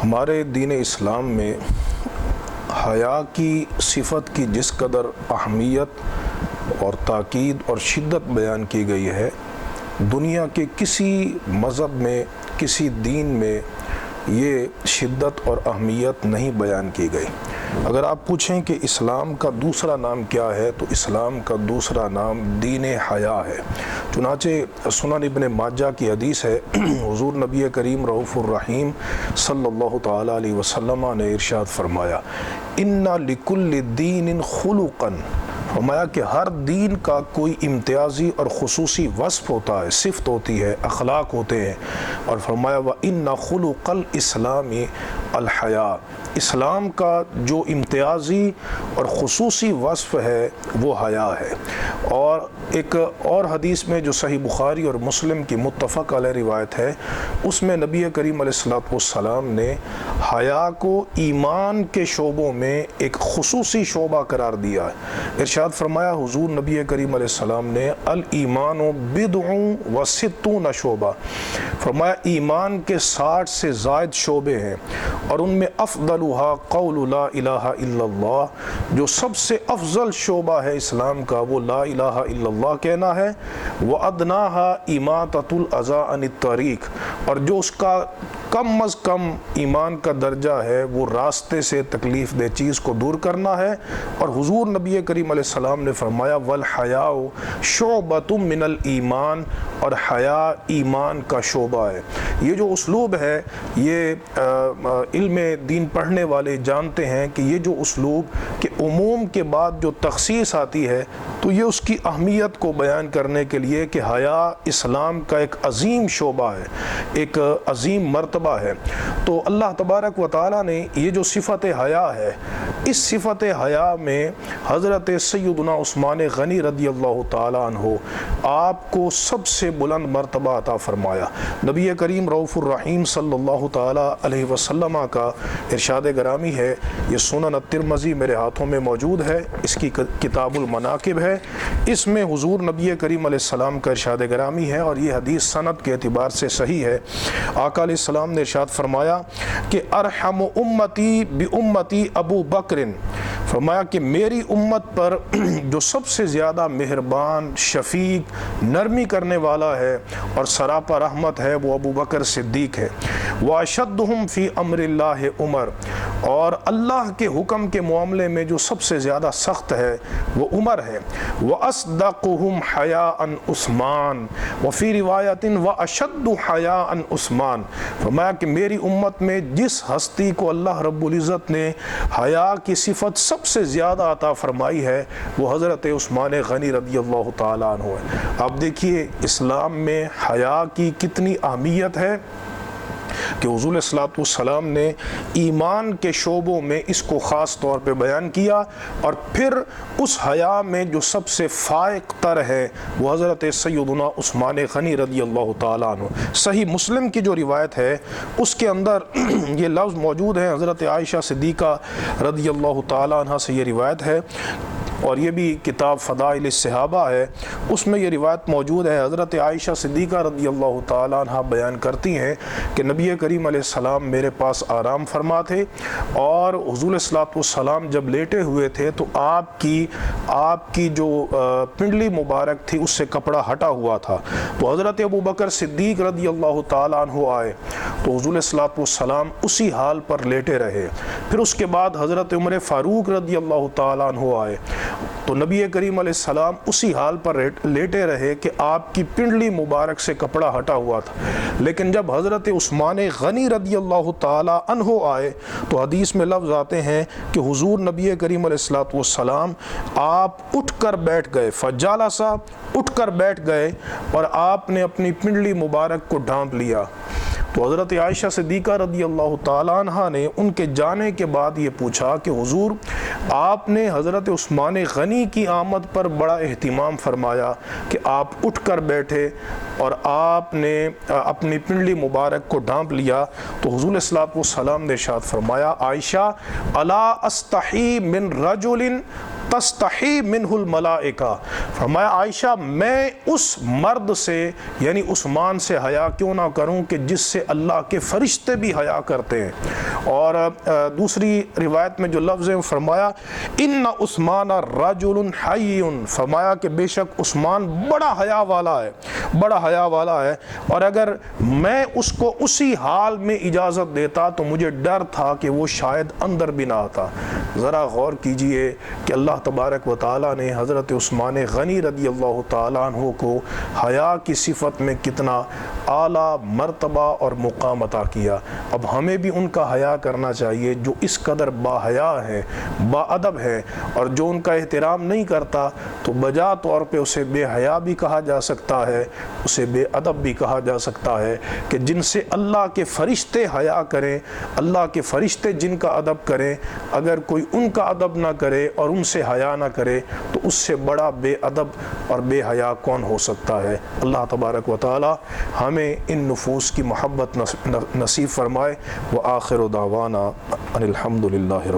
ہمارے دین اسلام میں حیا کی صفت کی جس قدر اہمیت اور تاکید اور شدت بیان کی گئی ہے، دنیا کے کسی مذہب میں، کسی دین میں یہ شدت اور اہمیت نہیں بیان کی گئی۔ اگر آپ پوچھیں کہ اسلام کا دوسرا نام کیا ہے تو اسلام کا دوسرا نام دین حیا ہے۔ چنانچہ سنن ابن ماجہ کی حدیث ہے، حضور نبی کریم رؤوف الرحیم صلی اللہ تعالیٰ علیہ وسلم نے ارشاد فرمایا، ان لکل دین خلقا، فرمایا کہ ہر دین کا کوئی امتیازی اور خصوصی وصف ہوتا ہے، صفت ہوتی ہے، اخلاق ہوتے ہیں، اور فرمایا وَإِنَّ خُلُقَ الْإِسْلَامِ الْحَيَاءُ، اسلام کا جو امتیازی اور خصوصی وصف ہے وہ حیا ہے۔ اور ایک اور حدیث میں جو صحیح بخاری اور مسلم کی متفق علیہ روایت ہے، اس میں نبی کریم علیہ السلام نے حیا کو ایمان کے شعبوں میں ایک خصوصی شعبہ قرار دیا ہے۔ ارشاد فرمایا حضور نبی کریم علیہ السلام نے الایمان بضع و ستون شعبہ، فرمایا ایمان کے 60 سے زائد شعبے ہیں، اور ان میں افضلها قول لا الہ الا اللہ، جو سب سے افضل شعبہ ہے اسلام کا وہ لا الہ الا اللہ کہنا ہے، وَأَدْنَاهَا إِمَاطَةُ الْأَذَىٰ عَنِ الطَّرِيقِ، اور جو اس کا کم از کم ایمان کا درجہ ہے وہ راستے سے تکلیف دہ چیز کو دور کرنا ہے۔ اور حضور نبی کریم علیہ السلام نے فرمایا وَالْحَيَاءُ شُعْبَةٌ مِّنَ الْإِيمَانِ، اور حیا ایمان کا شعبہ ہے۔ یہ جو اسلوب ہے، یہ علم دین پڑھنے والے جانتے ہیں کہ یہ جو اسلوب کہ عموم کے بعد جو تخصیص آتی ہے تو یہ اس کی اہمیت کو بیان کرنے کے لیے کہ حیا اسلام کا ایک عظیم شعبہ ہے، ایک عظیم مرتبہ ہے۔ تو اللہ تبارک و تعالیٰ نے یہ جو صفت حیا ہے، اس صفت حیا میں حضرت سیدنا عثمان غنی رضی اللہ تعالیٰ عنہ آپ کو سب سے بلند مرتبہ عطا فرمایا۔ نبی کریم رؤوف الرحیم صلی اللہ تعالیٰ علیہ وسلم کا ارشاد گرامی ہے، یہ سنن الترمذی میرے ہاتھوں میں موجود ہے، اس کی کتاب المناقب ہے، اس میں حضور نبی کریم علیہ السلام کا ارشاد گرامی ہے، اور یہ حدیث سند کے اعتبار سے صحیح ہے۔ آقا علیہ السلام نے ارشاد فرمایا کہ ارحم امتی بامتی ابو بکر، فرمایا کہ میری امت پر جو سب سے زیادہ مہربان، شفیق، نرمی کرنے والا ہے اور سراپا رحمت ہے وہ ابو بکر صدیق ہے۔ واشدہم فی امر اللہ عمر، اور اللہ کے حکم کے معاملے میں جو سب سے زیادہ سخت ہے وہ عمر ہے۔ وَأَصْدَقُهُمْ حَيَاءً عثمان، وفی روایت وَأَشَدُّ حَيَاءً عثمان، فرمایا کہ میری امت میں جس ہستی کو اللہ رب العزت نے حیا کی صفت سب سے زیادہ عطا فرمائی ہے وہ حضرت عثمان غنی رضی اللہ تعالیٰ عنہ ہے۔ آپ دیکھیے اسلام میں حیا کی کتنی اہمیت ہے کہ حضور صلی اللہ علیہ وسلم نے ایمان کے شعبوں میں اس کو خاص طور پہ بیان کیا، اور پھر اس حیا میں جو سب سے فائق تر ہے وہ حضرت سیدنا عثمان غنی رضی اللہ تعالیٰ عنہ۔ صحیح مسلم کی جو روایت ہے اس کے اندر یہ لفظ موجود ہے، حضرت عائشہ صدیقہ رضی اللہ تعالیٰ عنہ سے یہ روایت ہے، اور یہ بھی کتاب فضائل الصحابہ ہے، اس میں یہ روایت موجود ہے۔ حضرت عائشہ صدیقہ رضی اللہ تعالیٰ عنہ بیان کرتی ہیں کہ نبی کریم علیہ السلام میرے پاس آرام فرما تھے، اور حضور صلی اللہ علیہ وسلم جب لیٹے ہوئے تھے تو آپ کی جو پنڈلی مبارک تھی اس سے کپڑا ہٹا ہوا تھا، تو حضرت ابو بکر صدیق رضی اللہ تعالیٰ عنہ آئے تو حضور صلی اللہ علیہ وسلم اسی حال پر لیٹے رہے۔ پھر اس کے بعد حضرت عمر فاروق رضی اللہ تعالیٰ عنہ آئے تو نبی کریم علیہ السلام اسی حال پر لیٹے رہے کہ آپ کی پنڈلی مبارک سے کپڑا ہٹا ہوا تھا۔ لیکن جب حضرت عثمان غنی رضی اللہ تعالی عنہ آئے تو حدیث میں لفظ آتے ہیں کہ حضور نبی کریم علیہ السلام آپ اٹھ کر بیٹھ گئے، فجالسا، اٹھ کر بیٹھ گئے، اور آپ نے اپنی پنڈلی مبارک کو ڈھانپ لیا۔ تو حضرت عائشہ صدیقہ رضی اللہ تعالیٰ عنہ نے ان کے جانے کے بعد یہ پوچھا کہ حضور آپ نے حضرت عثمان غنی کی آمد پر بڑا اہتمام فرمایا کہ آپ اٹھ کر بیٹھے اور آپ نے اپنی پنڈلی مبارک کو ڈھانپ لیا، تو حضور صلی اللہ علیہ وسلم نے ارشاد فرمایا عائشہ الا استحی من رجل تستحی منہ الملائکہ، فرمایا عائشہ میں اس مرد سے یعنی عثمان سے حیا کیوں نہ کروں کہ جس سے اللہ کے فرشتے بھی حیا کرتے ہیں۔ اور دوسری روایت میں جو لفظ ہے فرمایا ان عثمان رجل حی، فرمایا کہ بے شک عثمان بڑا حیا والا ہے، بڑا حیا والا ہے، اور اگر میں اس کو اسی حال میں اجازت دیتا تو مجھے ڈر تھا کہ وہ شاید اندر بھی نہ آتا۔ ذرا غور کیجئے کہ اللہ تبارک و تعالیٰ نے حضرت عثمان غنی رضی اللہ تعالیٰ عنہ کو حیا کی صفت میں کتنا اعلیٰ مرتبہ اور مقام عطا کیا۔ اب ہمیں بھی ان کا حیا کرنا چاہیے جو اس قدر با حیا ہے، با ادب ہے، اور جو ان کا احترام نہیں کرتا تو بجا طور پہ اسے بے حیا بھی کہا جا سکتا ہے، اسے بے ادب بھی کہا جا سکتا ہے، کہ جن سے اللہ کے فرشتے حیا کریں، اللہ کے فرشتے جن کا ادب کریں، اگر کوئی ان کا ادب نہ کرے اور ان سے حیا نہ کرے تو اس سے بڑا بے ادب اور بے حیا کون ہو سکتا ہے۔ اللہ تبارک و تعالی ہمیں ان نفوس کی محبت نصیب فرمائے۔ وآخر دعوانا ان الحمد للہ۔